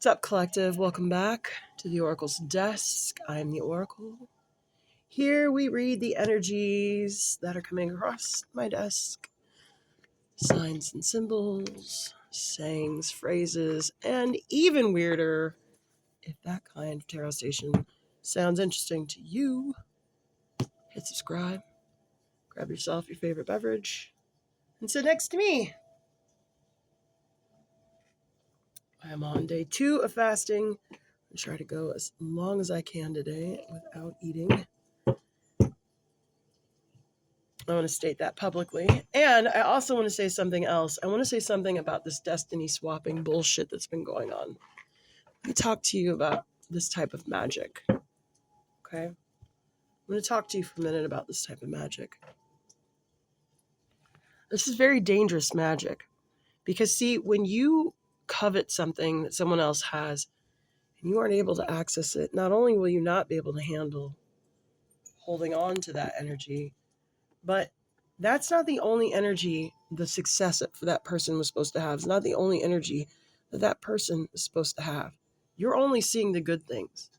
What's up, collective? Welcome back to the Oracle's Desk. I'm the Oracle. Here we read the energies that are coming across my desk, signs and symbols, sayings, phrases, and even weirder, if that kind of tarot station sounds interesting to you, hit subscribe, grab yourself your favorite beverage, and sit next to me. I am on day 2 of fasting. I try to go as long as I can today without eating. I want to state that publicly. And I also want to say something else. I want to say something about this destiny swapping bullshit that's been going on. Let me talk to you about this type of magic. Okay? I'm going to talk to you for a minute about this type of magic. This is very dangerous magic. Because, see, when you covet something that someone else has and you aren't able to access it, not only will you not be able to handle holding on to that energy, but that's not the only energy the success for that person was supposed to have. It's not the only energy that that person is supposed to have. You're only seeing the good things.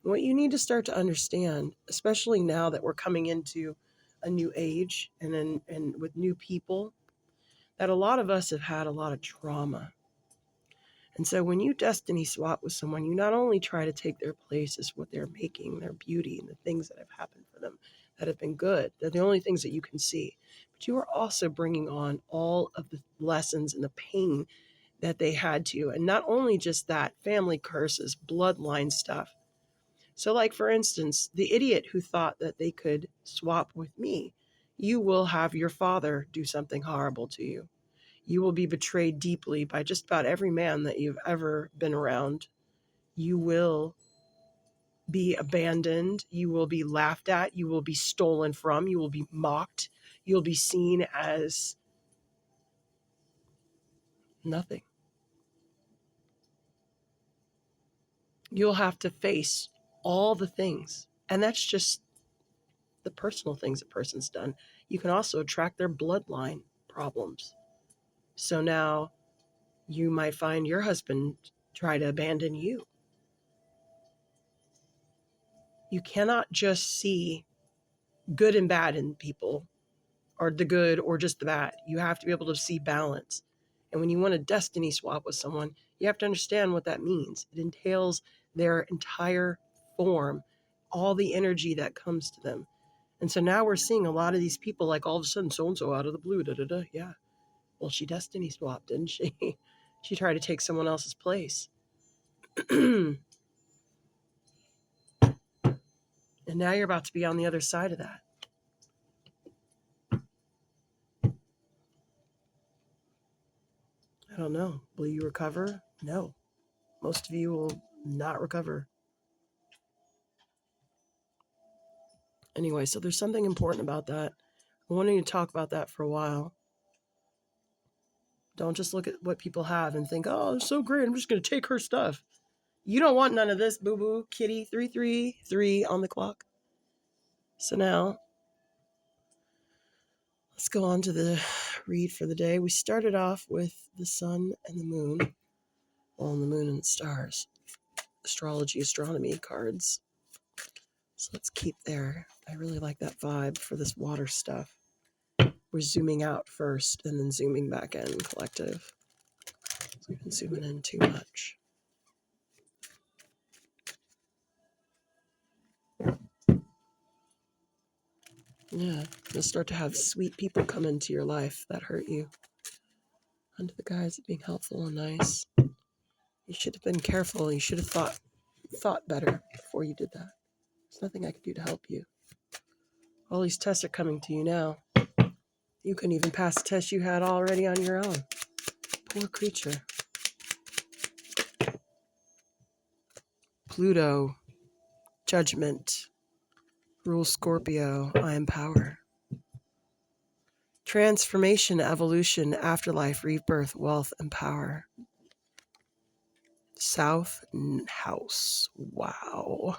And what you need to start to understand, especially now that we're coming into a new age and with new people, that a lot of us have had a lot of trauma. And so when you destiny swap with someone, you not only try to take their place as what they're making, their beauty, and the things that have happened for them that have been good. They're the only things that you can see. But you are also bringing on all of the lessons and the pain that they had to. And not only just that, family curses, bloodline stuff. So like, for instance, the idiot who thought that they could swap with me, you will have your father do something horrible to you. You will be betrayed deeply by just about every man that you've ever been around. You will be abandoned. You will be laughed at. You will be stolen from. You will be mocked. You'll be seen as nothing. You'll have to face all the things. And that's just the personal things a person's done. You can also attract their bloodline problems. So now you might find your husband try to abandon you. You cannot just see good and bad in people, or the good or just the bad. You have to be able to see balance. And when you want to destiny swap with someone, you have to understand what that means. It entails their entire form, all the energy that comes to them. And so now we're seeing a lot of these people, like all of a sudden, so-and-so out of the blue, da-da-da. Yeah. Well, she destiny swapped, didn't she? She tried to take someone else's place. And now you're about to be on the other side of that. I don't know. Will you recover? No. Most of you will not recover. Anyway, so there's something important about that. I wanted to talk about that for a while. Don't just look at what people have and think, oh, it's so great, I'm just going to take her stuff. You don't want none of this, boo-boo. Kitty 333 on the clock. So now, let's go on to the read for the day. We started off with the sun and the moon. Well, the moon and the stars. Astrology, astronomy cards. So let's keep there. I really like that vibe for this water stuff. We're zooming out first and then zooming back in, collective. So we've been zooming in too much. Yeah, you'll start to have sweet people come into your life that hurt you under the guise of being helpful and nice. You should have been careful. You should have thought better before you did that. There's nothing I can do to help you. All these tests are coming to you now. You couldn't even pass the test you had already on your own. Poor creature. Pluto, judgment, rule Scorpio, I am power. Transformation, evolution, afterlife, rebirth, wealth, and power. South house. Wow.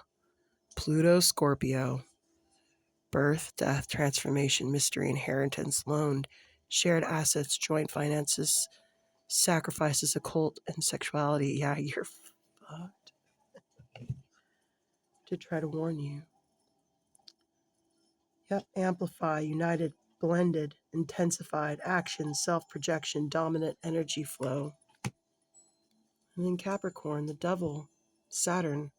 Pluto, Scorpio. Birth, death, transformation, mystery, inheritance, loan, shared assets, joint finances, sacrifices, occult, and sexuality. Yeah, you're unlocked to try to warn you. Yep, amplify, united, blended, intensified, action, self-projection, dominant energy flow. And then Capricorn, the devil, Saturn,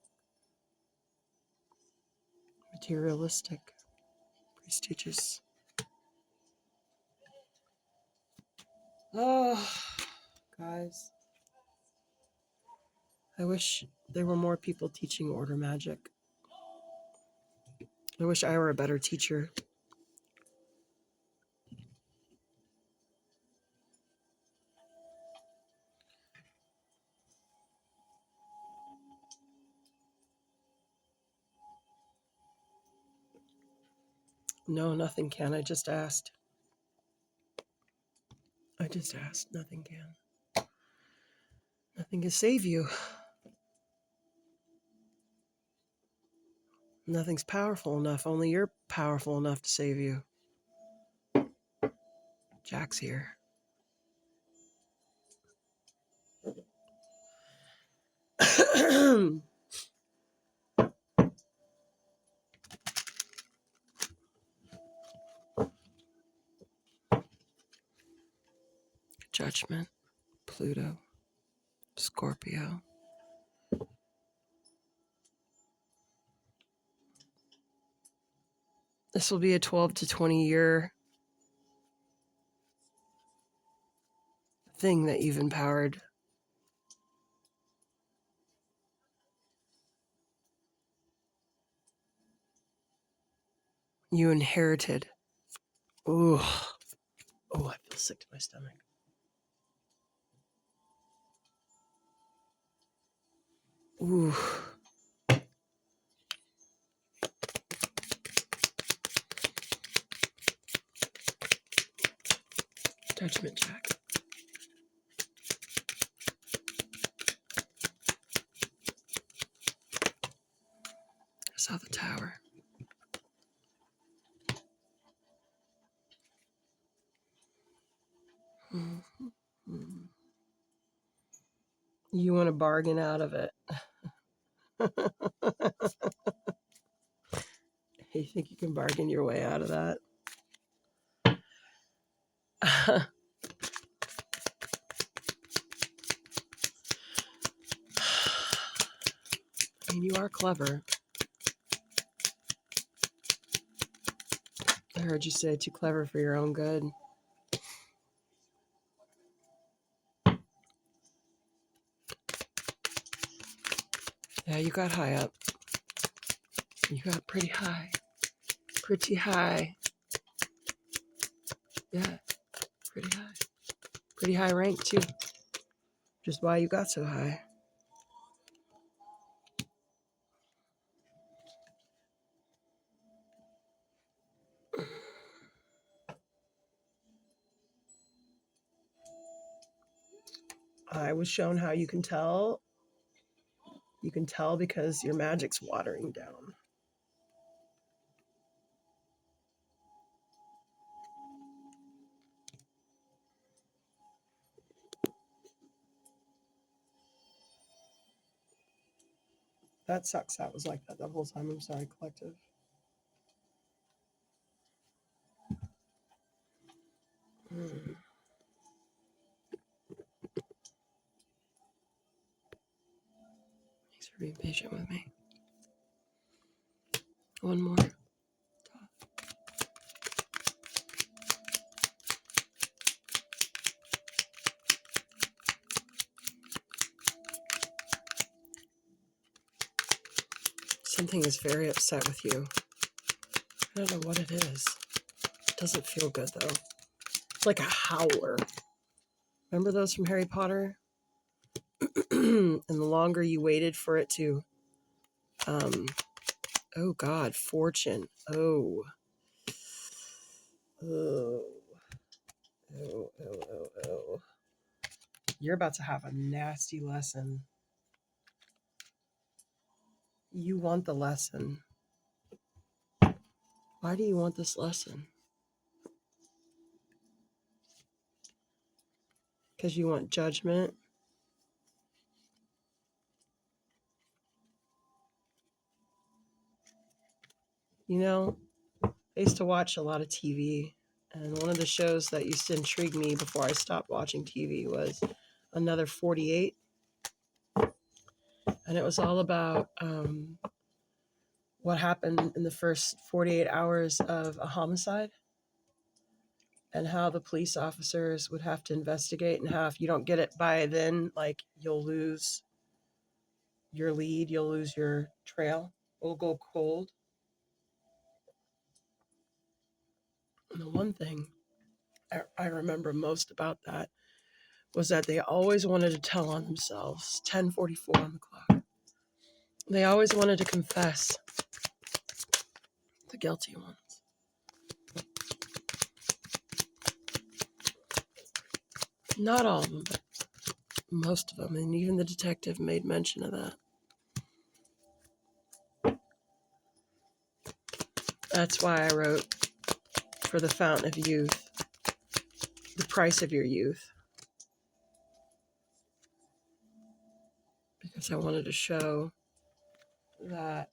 materialistic, prestigious. Oh, guys. I wish there were more people teaching order magic. I wish I were a better teacher. No, nothing can. I just asked. Nothing can. Nothing can save you. Nothing's powerful enough. Only you're powerful enough to save you. Jack's here. Judgment, Pluto, Scorpio. This will be a 12 to 20 year thing that you've empowered. You inherited. Ooh. Oh, I feel sick to my stomach. Ooh. Judgment, Jack. I saw the Tower. Mm-hmm. You want to bargain out of it. You think you can bargain your way out of that? I mean, you are clever. I heard you say too clever for your own good. Yeah, you got high up. You got pretty high. Pretty high. Yeah, pretty high. Pretty high rank, too. Just why you got so high. I was shown how you can tell. You can tell because your magic's watering down. That sucks. That was like that the whole time. I'm sorry, collective. Mm. Thanks for being patient with me. One more. Something is very upset with you. I don't know what it is. It doesn't feel good, though. It's like a howler. Remember those from Harry Potter? And the longer you waited for it to, oh God, fortune. Oh. Oh. Oh, oh, oh, oh. You're about to have a nasty lesson. You want the lesson. Why do you want this lesson? Because you want judgment. You know, I used to watch a lot of TV, and one of the shows that used to intrigue me before I stopped watching TV was Another 48. And it was all about what happened in the first 48 hours of a homicide and how the police officers would have to investigate, and how if you don't get it by then, like, you'll lose your lead, you'll lose your trail, it'll go cold. And the one thing I remember most about that was that they always wanted to tell on themselves. 10:44 on the clock. They always wanted to confess, the guilty ones. Not all of them, but most of them. And even the detective made mention of that. That's why I wrote for The Fountain of Youth, The Price of Your Youth. Because I wanted to show that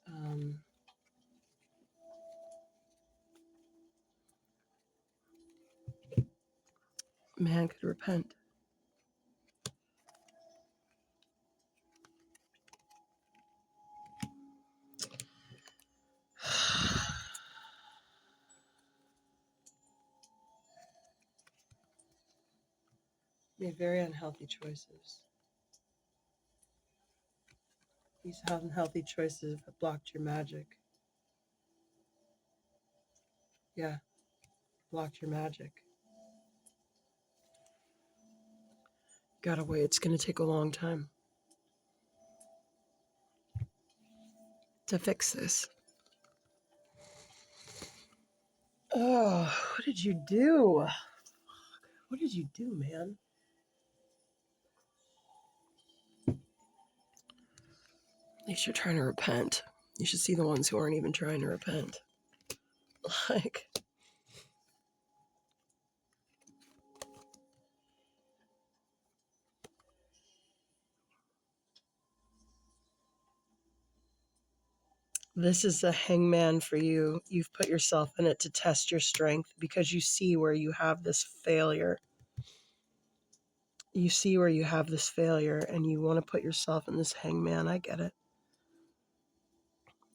man could repent. Made very unhealthy choices. These unhealthy choices have blocked your magic. Yeah, blocked your magic. Gotta wait. It's going to take a long time to fix this. Oh, what did you do? What did you do, man? At least you're trying to repent. You should see the ones who aren't even trying to repent. Like, this is the hangman for you. You've put yourself in it to test your strength because you see where you have this failure. You see where you have this failure and you want to put yourself in this hangman. I get it.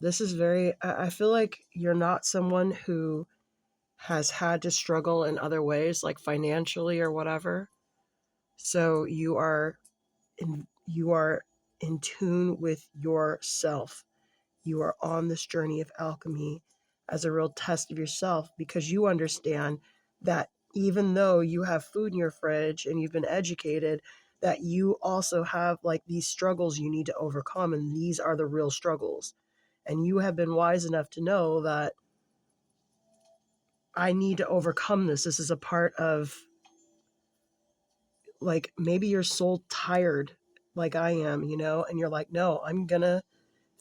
This is I feel like you're not someone who has had to struggle in other ways, like financially or whatever. So you are in tune with yourself. You are on this journey of alchemy as a real test of yourself, because you understand that even though you have food in your fridge and you've been educated, that you also have like these struggles you need to overcome, and these are the real struggles. And you have been wise enough to know that I need to overcome this. This is a part of, like, maybe you're soul tired like I am, and you're like, no, I'm gonna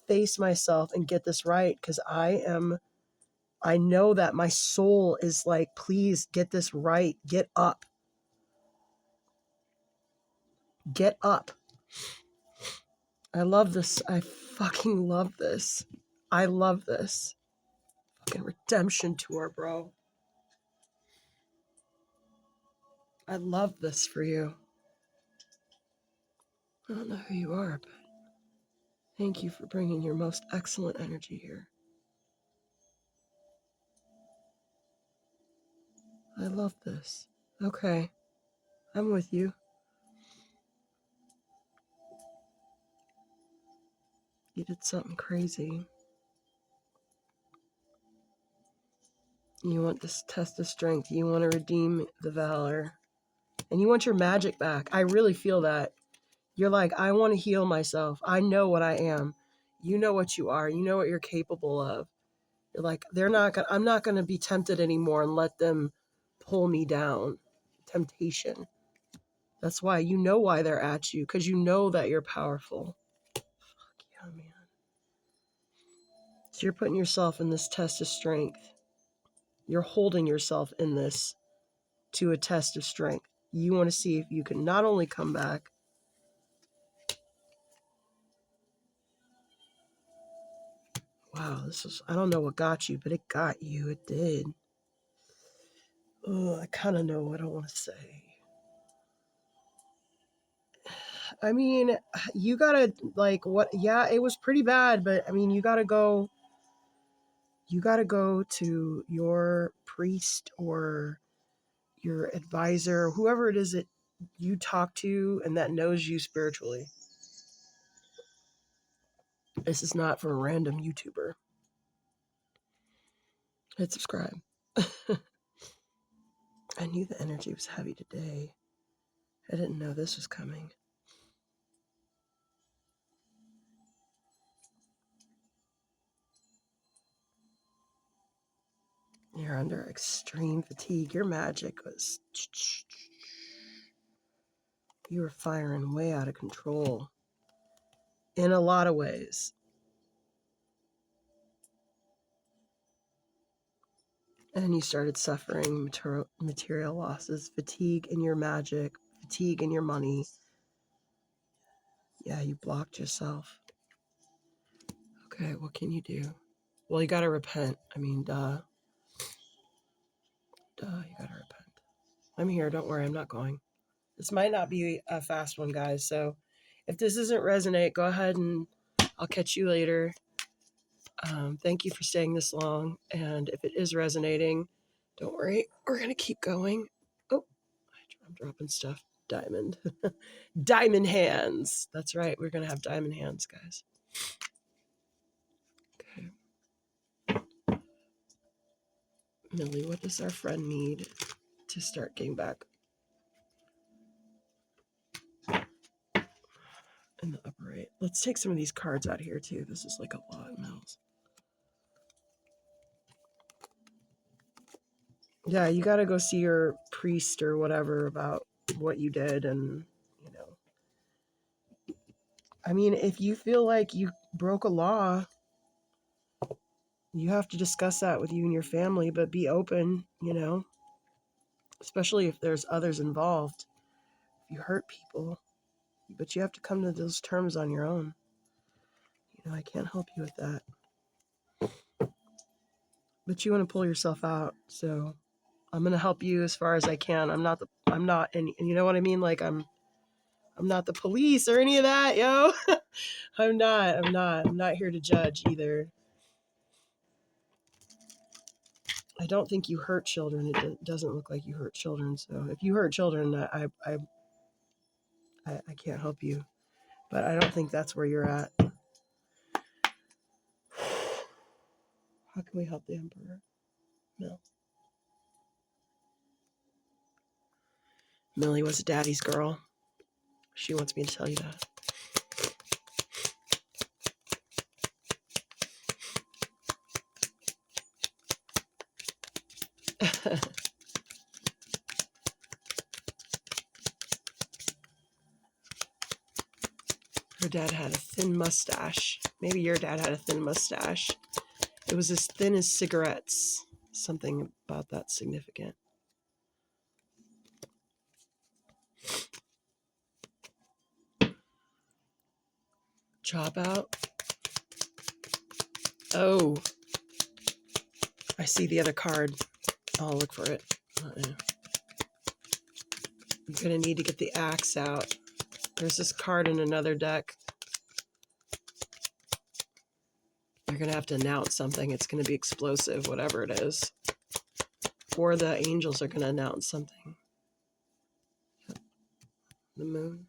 face myself and get this right, because I know that my soul is like, please get this right. Get up. Get up. I love this. I fucking love this. I love this. Fucking redemption tour, bro. I love this for you. I don't know who you are, but thank you for bringing your most excellent energy here. I love this. Okay, I'm with you. You did something crazy. You want this test of strength. You want to redeem the valor. And you want your magic back. I really feel that. You're like, I want to heal myself. I know what I am. You know what you are. You know what you're capable of. You're like, I'm not gonna be tempted anymore and let them pull me down. Temptation. That's why you know why they're at you, because you know that you're powerful. Fuck yeah, man. So you're putting yourself in this test of strength. You're holding yourself in this to a test of strength. You want to see if you can not only come back, Wow, I don't know what got you, but it got you. It did. Oh, I kind of know what I want to say. I mean, you gotta, like, what? Yeah, it was pretty bad, but I mean, you gotta go to your priest or your advisor, whoever it is that you talk to and that knows you spiritually. This is not from a random YouTuber. Hit subscribe. I knew the energy was heavy today. I didn't know this was coming. You're under extreme fatigue. Your magic was... You were firing way out of control. In a lot of ways. And you started suffering material losses, fatigue in your magic, fatigue in your money. Yeah, you blocked yourself. Okay, what can you do? Well, you gotta repent. I mean, duh, you gotta repent. I'm here, don't worry, I'm not going. This might not be a fast one, guys, so if this doesn't resonate, go ahead and I'll catch you later. Thank you for staying this long, and if it is resonating, don't worry, we're gonna keep going. Oh, I'm dropping stuff. Diamond. Diamond hands. That's right, we're gonna have diamond hands, guys. Okay. Millie, what does our friend need to start getting back in the upper right? Let's take some of these cards out of here too. This is like a lot, Mills. Yeah, you got to go see your priest or whatever about what you did. And, you know, I mean, if you feel like you broke a law, you have to discuss that with you and your family, but be open, you know, especially if there's others involved. If you hurt people, but you have to come to those terms on your own. You know, I can't help you with that. But you want to pull yourself out, so I'm going to help you as far as I can. I'm not, and you know what I mean? Like, I'm not the police or any of that, yo. I'm not here to judge either. I don't think you hurt children. It doesn't look like you hurt children. So if you hurt children, I can't help you. But I don't think that's where you're at. How can we help the Emperor? No. Millie was daddy's girl. She wants me to tell you that. Her dad had a thin mustache. Maybe your dad had a thin mustache. It was as thin as cigarettes. Something about that significant. Chop out. Oh, I see the other card. I'll look for it. I'm gonna need to get the axe out. There's this card in another deck. You're gonna have to announce something. It's gonna be explosive, whatever it is. Or the angels are gonna announce something. The moon.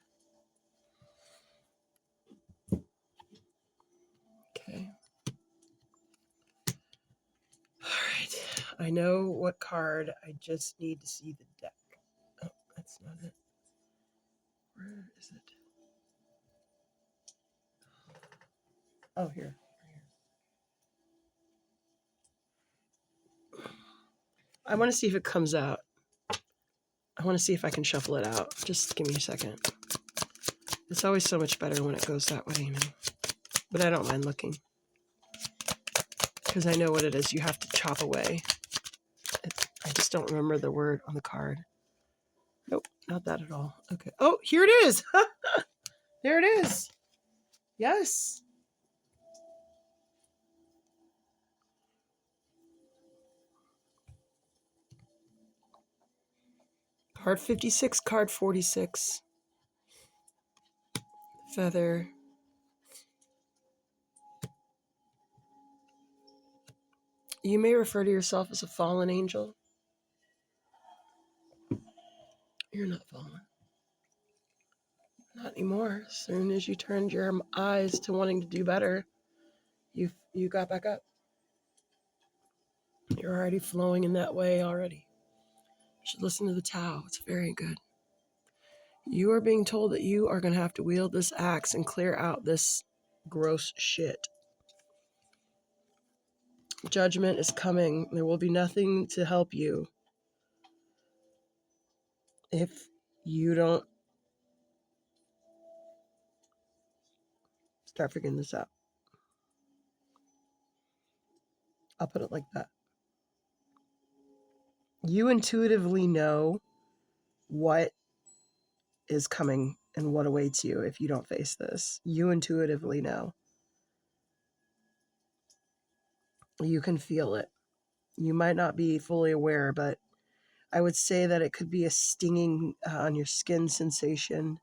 Okay. All right. I know what card. I just need to see the deck. Oh, that's not it. Where is it? Oh, here. I want to see if it comes out. I want to see if I can shuffle it out. Just give me a second. It's always so much better when it goes that way, you know. But I don't mind looking. Because I know what it is. You have to chop away. I just don't remember the word on the card. Nope, not that at all. Okay. Oh, here it is. There it is. Yes. Heart 56, card 46. Feather. You may refer to yourself as a fallen angel. You're not fallen. Not anymore. As soon as you turned your eyes to wanting to do better, you got back up. You're already flowing in that way already. You should listen to the Tao. It's very good. You are being told that you are going to have to wield this axe and clear out this gross shit. Judgment is coming. There will be nothing to help you if you don't start figuring this out. I'll put it like that. You intuitively know what is coming and what awaits you if you don't face this. You intuitively know. You can feel it. You might not be fully aware, but I would say that it could be a stinging on your skin sensation.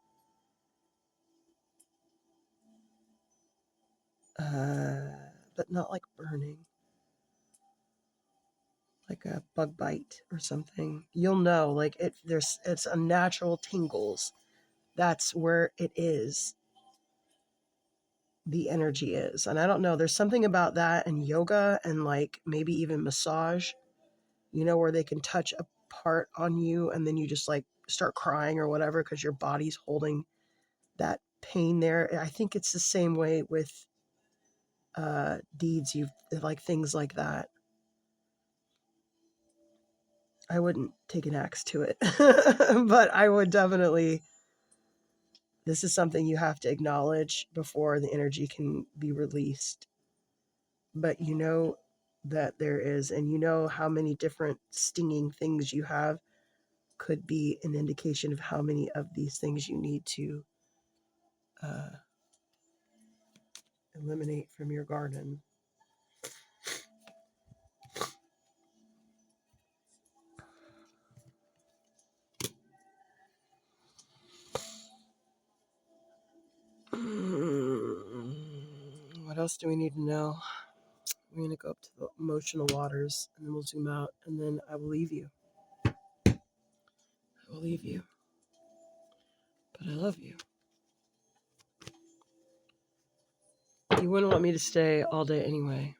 But not like burning. Like a bug bite or something. You'll know, like it's unnatural tingles. That's where it is. The energy is. And I don't know, there's something about that and yoga and like maybe even massage, where they can touch a part on you and then you just like start crying or whatever because your body's holding that pain there. I think it's the same way with deeds, like things like that. I wouldn't take an axe to it, but I would definitely, this is something you have to acknowledge before the energy can be released. But you know that there is, and you know how many different stinging things you have could be an indication of how many of these things you need to eliminate from your garden. What else do we need to know? We're going to go up to the emotional waters and then we'll zoom out and then I will leave you. I will leave you. But I love you. You wouldn't want me to stay all day anyway.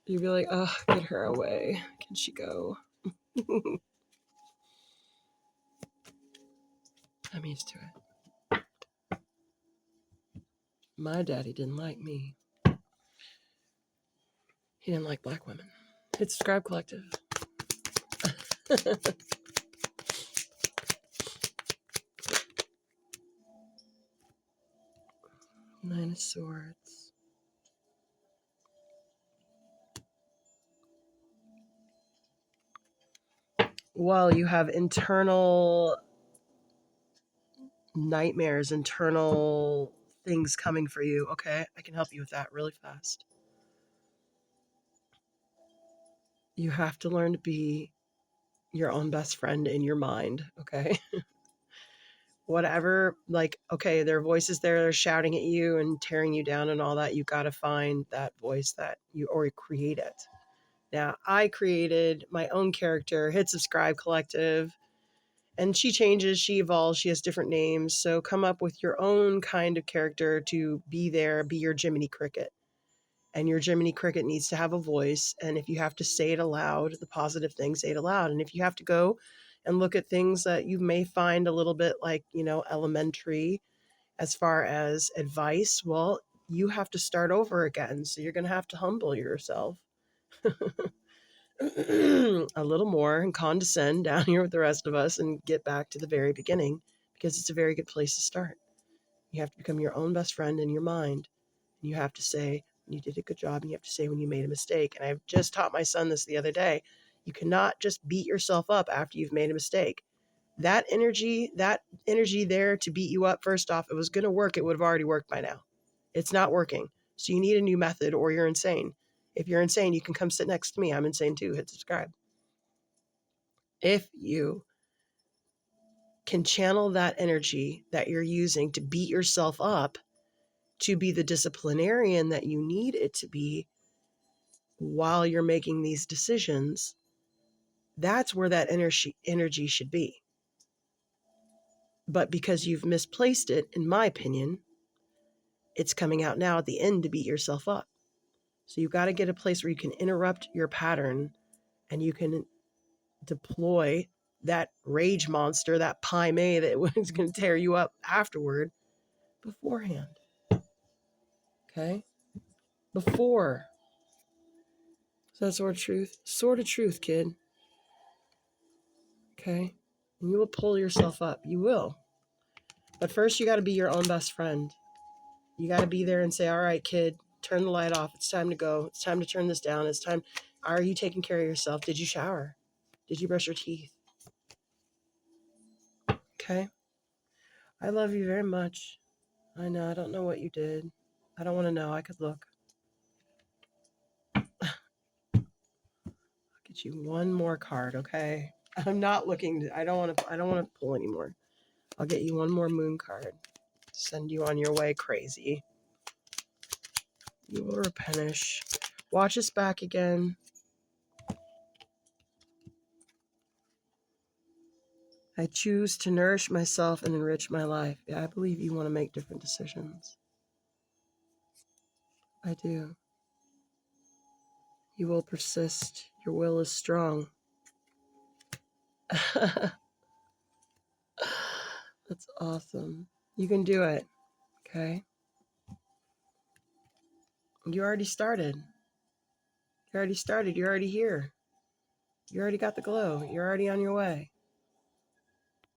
You'd be like, oh, get her away. Can she go? I'm used to it. My daddy didn't like me. He didn't like black women. Hit Subscribe Collective. Nine of Swords. Well, you have internal nightmares, internal things coming for you. Okay, I can help you with that really fast. You have to learn to be your own best friend in your mind, okay? Whatever, like, okay, there are voices there that are shouting at you and tearing you down and all that. You got to find that voice that you, or create it. Now, I created my own character, Hit Subscribe Collective, and she changes, she evolves, she has different names. So come up with your own kind of character to be there, be your Jiminy Cricket. And your Jiminy Cricket needs to have a voice. And if you have to say it aloud, the positive things, say it aloud. And if you have to go and look at things that you may find a little bit like, elementary as far as advice, well, you have to start over again. So you're going to have to humble yourself a little more and condescend down here with the rest of us and get back to the very beginning because it's a very good place to start. You have to become your own best friend in your mind. And you have to say, you did a good job, and you have to say when you made a mistake. And I've just taught my son this the other day. You cannot just beat yourself up after you've made a mistake. That energy there to beat you up, first off, if it was going to work, it would have already worked by now. It's not working. So you need a new method or you're insane. If you're insane, you can come sit next to me. I'm insane too. Hit subscribe. If you can channel that energy that you're using to beat yourself up to be the disciplinarian that you need it to be while you're making these decisions, that's where that energy should be. But because you've misplaced it, in my opinion, it's coming out now at the end to beat yourself up. So you've got to get a place where you can interrupt your pattern and you can deploy that rage monster, that Pai Mei that was going to tear you up afterward, beforehand. Okay? Before. So that's sword of truth, kid. Okay? And you will pull yourself up. You will. But first, you got to be your own best friend. You got to be there and say, all right, kid, turn the light off. It's time to go. It's time to turn this down. It's time. Are you taking care of yourself? Did you shower? Did you brush your teeth? Okay? I love you very much. I know. I don't know what you did. I don't want to know. I could look. I'll get you one more card, okay? I'm not looking. I don't want to pull anymore. I'll get you one more moon card. Send you on your way, crazy. You will replenish. Watch us back again. I choose to nourish myself and enrich my life. Yeah, I believe you want to make different decisions. I do. You will persist. Your will is strong. That's awesome. You can do it. Okay? You already started. You already started. You're already here. You already got the glow. You're already on your way.